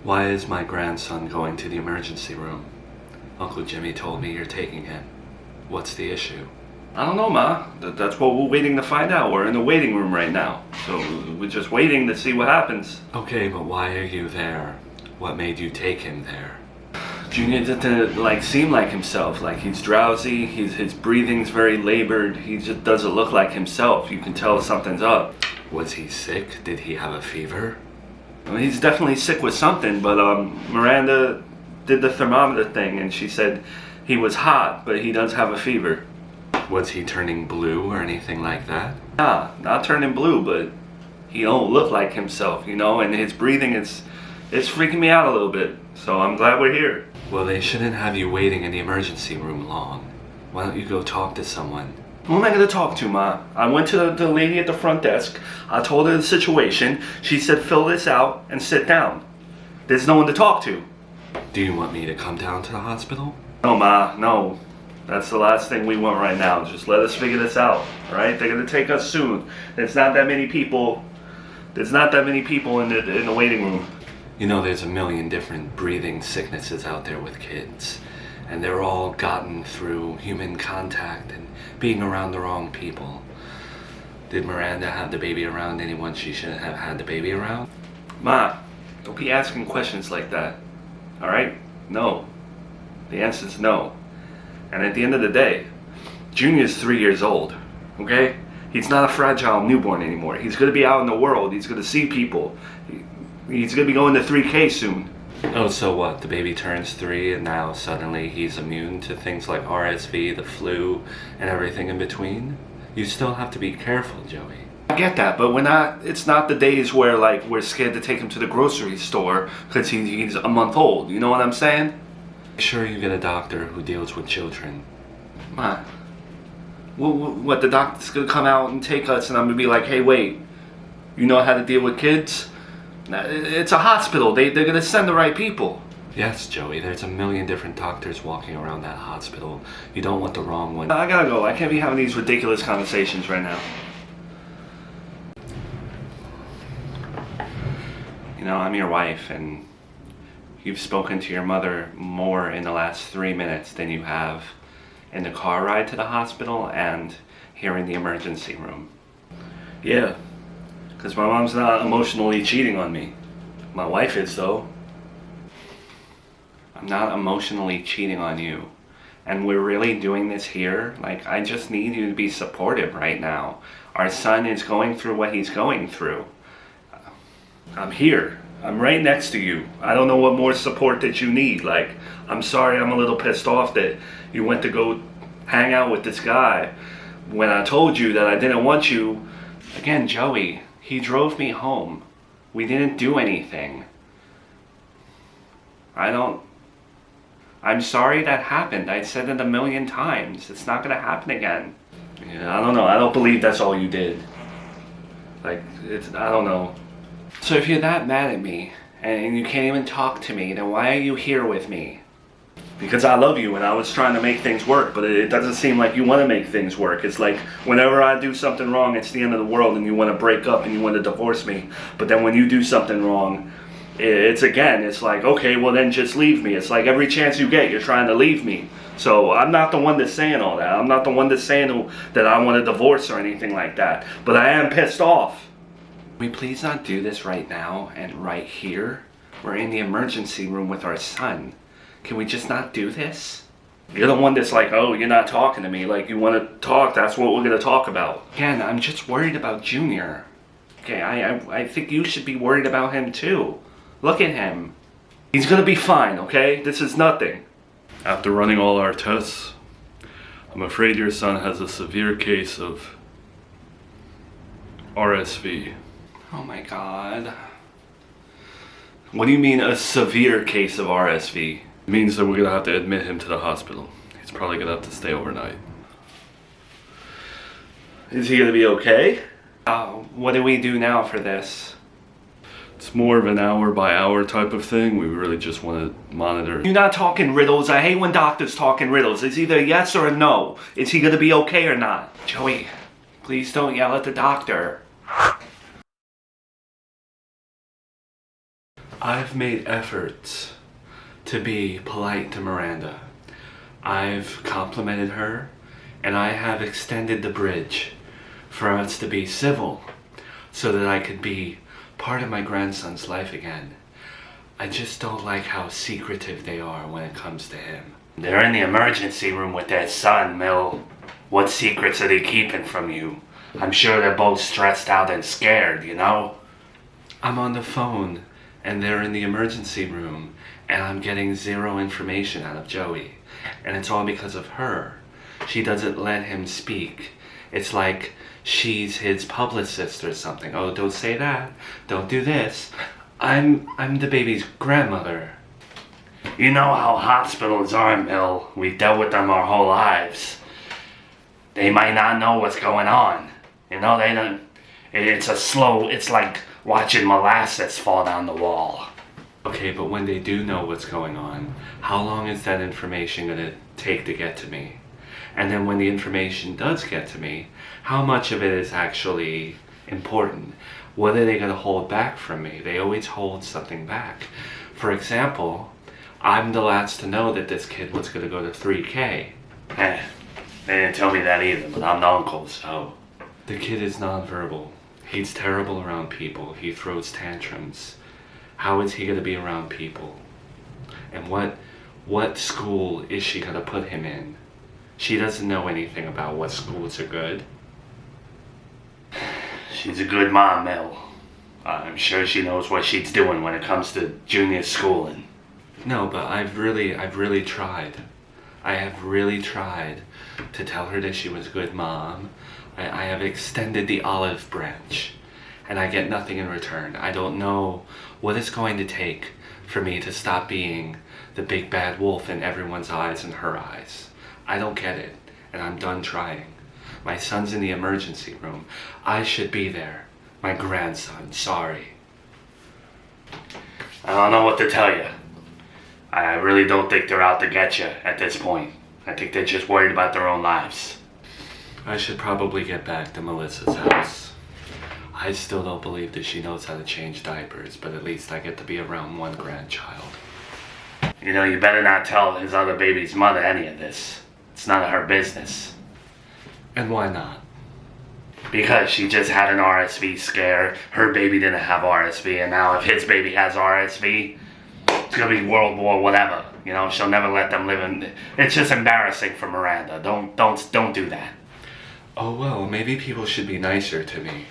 Why is my grandson going to the emergency room? Uncle Jimmy told me you're taking him. What's the issue? I don't know, Ma. That's what we're waiting to find out. We're in the waiting room right now. So we're just waiting to see what happens. Okay, but why are you there? What made you take him there? Junior doesn't seem like himself. Like he's drowsy, his breathing's very labored. He just doesn't look like himself. You can tell something's up. Was he sick? Did he have a fever? Well, he's definitely sick with something, but Miranda did the thermometer thing and she said he was hot, but he does have a fever. Was he turning blue or anything like that? Nah, not turning blue, but he don't look like himself, and his breathing it's freaking me out a little bit. So I'm glad we're here. Well, they shouldn't have you waiting in the emergency room long. Why don't you go talk to someone? Who am I going to talk to, Ma? I went to the lady at the front desk. I told her the situation. She said fill this out and sit down. There's no one to talk to. Do you want me to come down to the hospital? No, Ma, no. That's the last thing we want right now. Just let us figure this out, all right? They're going to take us soon. There's not that many people. There's not that many people in the waiting room. There's a million different breathing sicknesses out there with kids. And they're all gotten through human contact and being around the wrong people. Did Miranda have the baby around anyone she shouldn't have had the baby around? Ma, don't be asking questions like that, all right? No. The answer's no. And at the end of the day, Junior's 3 years old, okay? He's not a fragile newborn anymore. He's going to be out in the world. He's going to see people. He's going to be going to 3K soon. Oh, so what? The baby turns 3 and now suddenly he's immune to things like RSV, the flu, and everything in between? You still have to be careful, Joey. I get that, but it's not the days where we're scared to take him to the grocery store because he's a month old. You know what I'm saying? Make sure you get a doctor who deals with children. Ma, what, the doctor's going to come out and take us and I'm going to be like, hey, wait, you know how to deal with kids? It's a hospital. They're going to send the right people. Yes, Joey, there's a million different doctors walking around that hospital. You don't want the wrong one. I gotta go. I can't be having these ridiculous conversations right now. I'm your wife, and you've spoken to your mother more in the last 3 minutes than you have in the car ride to the hospital and here in the emergency room. Yeah, because my mom's not emotionally cheating on me. My wife is, though. I'm not emotionally cheating on you. And we're really doing this here. I just need you to be supportive right now. Our son is going through what he's going through. I'm here. I'm right next to you. I don't know what more support that you need. I'm sorry I'm a little pissed off that you went to go hang out with this guy when I told you that I didn't want you. Again, Joey, he drove me home. We didn't do anything. I'm sorry that happened. I said it 1,000,000 times. It's not gonna happen again. Yeah, I don't know. I don't believe that's all you did. I don't know. So if you're that mad at me, and you can't even talk to me, then why are you here with me? Because I love you and I was trying to make things work, but it doesn't seem like you want to make things work. It's like whenever I do something wrong, it's the end of the world and you want to break up and you want to divorce me. But then when you do something wrong, it's like, okay, well then just leave me. It's like every chance you get, you're trying to leave me. So I'm not the one that's saying all that. I'm not the one that's saying that I want a divorce or anything like that. But I am pissed off. Can we please not do this right now and right here? We're in the emergency room with our son. Can we just not do this? You're the one that's like, oh, you're not talking to me. You want to talk, that's what we're going to talk about. Again, I'm just worried about Junior. Okay, I think you should be worried about him too. Look at him. He's going to be fine, okay? This is nothing. After running all our tests, I'm afraid your son has a severe case of RSV. Oh my God. What do you mean a severe case of RSV? It means that we're going to have to admit him to the hospital. He's probably going to have to stay overnight. Is he going to be okay? What do we do now for this? It's more of an hour by hour type of thing. We really just want to monitor. You're not talking riddles. I hate when doctors talk in riddles. It's either a yes or a no. Is he going to be okay or not? Joey, please don't yell at the doctor. I've made efforts to be polite to Miranda. I've complimented her, and I have extended the bridge for us to be civil so that I could be part of my grandson's life again. I just don't like how secretive they are when it comes to him. They're in the emergency room with their son, Mill. What secrets are they keeping from you? I'm sure they're both stressed out and scared, you know? I'm on the phone, and they're in the emergency room, and I'm getting zero information out of Joey. And it's all because of her. She doesn't let him speak. It's like she's his publicist or something. Oh, don't say that. Don't do this. I'm the baby's grandmother. You know how hospitals are, Mill. We've dealt with them our whole lives. They might not know what's going on. You know, they don't... It's like watching molasses fall down the wall. Okay, but when they do know what's going on, how long is that information going to take to get to me? And then when the information does get to me, how much of it is actually important? What are they going to hold back from me? They always hold something back. For example, I'm the last to know that this kid was going to go to 3K. They didn't tell me that either, but I'm the uncle, so... The kid is nonverbal. He's terrible around people. He throws tantrums. How is he going to be around people? And what school is she going to put him in? She doesn't know anything about what schools are good. She's a good mom, Mel. I'm sure she knows what she's doing when it comes to junior schooling. No, but I've really tried. I have really tried to tell her that she was a good mom. I have extended the olive branch, and I get nothing in return. I don't know what it's going to take for me to stop being the big bad wolf in everyone's eyes and her eyes. I don't get it, and I'm done trying. My son's in the emergency room. I should be there. My grandson, sorry. I don't know what to tell you. I really don't think they're out to get you at this point. I think they're just worried about their own lives. I should probably get back to Melissa's house. I still don't believe that she knows how to change diapers, but at least I get to be around one grandchild. You know, you better not tell his other baby's mother any of this. It's none of her business. And why not? Because she just had an RSV scare. Her baby didn't have RSV, and now if his baby has RSV, it's gonna be World War whatever. You know, she'll never let them live in... It's just embarrassing for Miranda. Don't do that. Oh well, maybe people should be nicer to me.